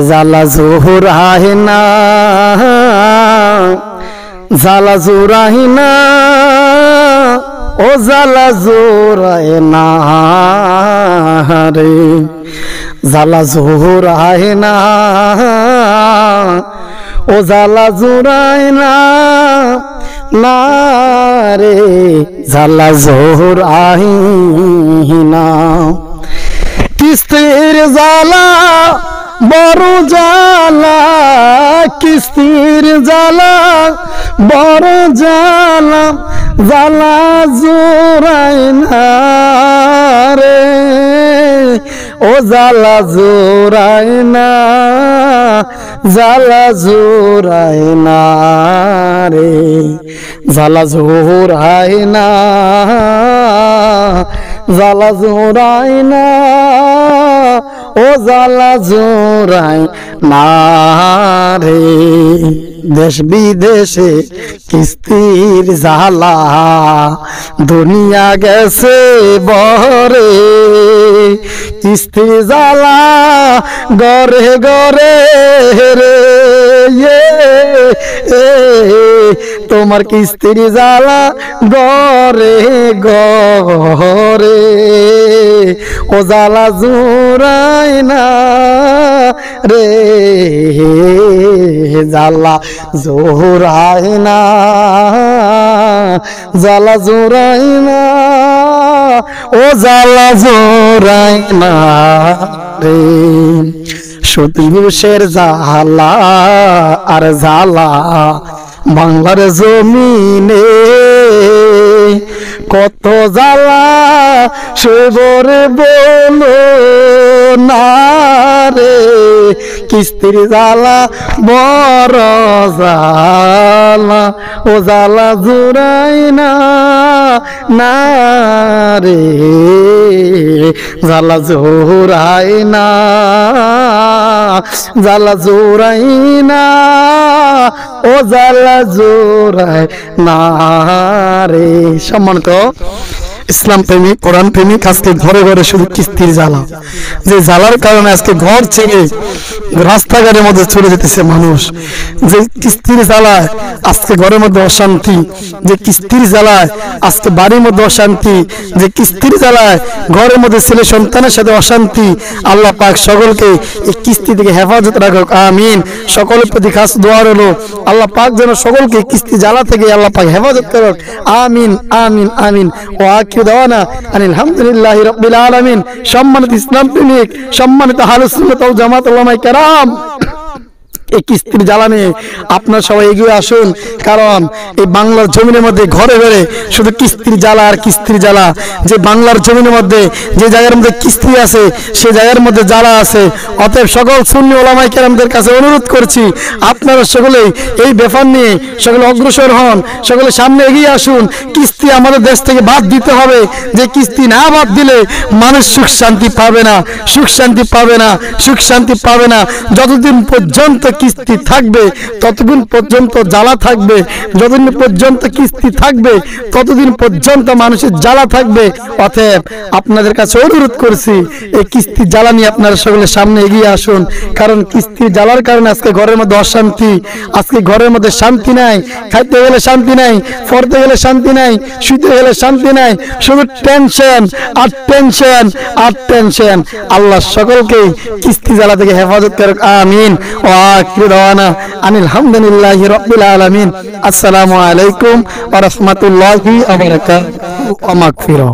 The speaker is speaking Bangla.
জ্বালা জোহরায় না, জ্বালা জোরায় না, ও জ্বালা জোরায় না রে, জ্বালা জোহরায় না, ও জ্বালা জোরায় না, না রে জ্বালা জোহরায় না। কিস্তির জ্বালা বড় জ্বালা, কিস্তির জ্বালা বড় জ্বালা, জ্বালা জোরায় না রে, ও জ্বালা জোরায় না, জ্বালা জোরায় না রে, জ্বালা জোরায় না, জ্বালা জোরায় না, ও জ্বালা জোরায় না রে। দেশ বিদেশে কিস্তির জ্বালা, দুনিয়া গেছে বরে, কিস্তির জ্বালা গরে গরে রে, তোমার কিস্তির জ্বালা গরে গরে, ও জ্বালা জোরায় না রে, জ্বালা জোরায় না, জ্বালা জোরায় না, ও জ্বালা জোরায় না রে। সতী ঘোষের জ্বালা আর জ্বালা বাংলার জমিনে, কত জ্বালা সেবরে বলো না রে, কিস্তির জ্বালা বড় জ্বালা, ও জ্বালা জোরায় না, না রে জ্বালা জোরায় না, জ্বালা জোরায় না, ও জ্বালা জোরায় না রে। সম্মানিত ইসলাম প্রেমিক, কোরআন প্রেমিক, আজকে ঘরে ঘরে শুধু কিস্তির জ্বালা, যে জ্বালার কারণে আজকে ঘর ছেড়ে রাস্তাঘাটের মধ্যে চলে যেতেছে মানুষ, যে কিস্তির জ্বালায় আজকে ঘরের মধ্যে অশান্তি, যে কিস্তির জ্বালায় আজকে বাড়ির মধ্যে অশান্তি, যে কিস্তির জ্বালায় ঘরের মধ্যে ছেলে সন্তানের সাথে অশান্তি। আল্লাহ পাক সকলকে এই কিস্তি থেকে হেফাজত রাখুক, আমিন। সকলের প্রতি খাস দোয়া হলো আল্লাহ পাক যেন সকলকে কিস্তি জ্বালা থেকে আল্লাহ পাক হেফাজত করুক, আমিন আমিন আমিন। ও আখির দাওয়ানা আলহামদুলিল্লাহি রাব্বিল আলামিন। সম্মানিত ইসলাম প্রেমিক, সম্মানিত আহলে সুন্নাত ওয়াল জামাত উলামায়ে কেরাম, এই কিস্তির জ্বালা নিয়ে আপনারা সবাই এগিয়ে আসুন, কারণ এই বাংলার জমিনের মধ্যে ঘরে ঘরে শুধু কিস্তির জ্বালা আর কিস্তির জ্বালা। যে বাংলার জমিনের মধ্যে যে জায়গার মধ্যে কিস্তি আছে সে জায়গার মধ্যে জ্বালা আছে। অতএব সকল সুন্নি ওলামায়ে কেরামদের কাছে অনুরোধ করছি, আপনারা সকলেই এই ব্যাপার নিয়ে সকলে অগ্রসর হন, সকলে সামনে এগিয়ে আসুন। কিস্তি আমাদের দেশ থেকে বাদ দিতে হবে, যে কিস্তি না বাদ দিলে মানুষ সুখ শান্তি পাবে না, সুখ শান্তি পাবে না, সুখ শান্তি পাবে না। যতদিন পর্যন্ত কিস্তি থাকবে ততদিন পর্যন্ত জ্বালা থাকবে, যতদিন পর্যন্ত কিস্তি থাকবে ততদিন পর্যন্ত মানুষের জ্বালা থাকবে। অতএব আপনাদের কাছে অনুরোধ করছি, এই কিস্তি জ্বালা নিয়ে আপনারা সকলে সামনে এগিয়ে আসুন, কারণ কিস্তি জ্বালার কারণে আজকে ঘরের মধ্যে অশান্তি, আজকে ঘরের মধ্যে শান্তি নাই, খাইতে গেলে শান্তি নাই, পড়তে গেলে শান্তি নাই, শুতে গেলে শান্তি নাই, শুধু টেনশন আর টেনশন আর টেনশন। আল্লাহ সকলকে কিস্তি জ্বালা থেকে হেফাজত করুক, আমিন। ও আখির দাওয়ানা আলহামদুলিল্লাহি রাব্বিল আলামিন। আসসালামু আলাইকুম ওয়া রাহমাতুল্লাহি ওয়া বারাকাতুহু ওয়া মাগফিরাহ।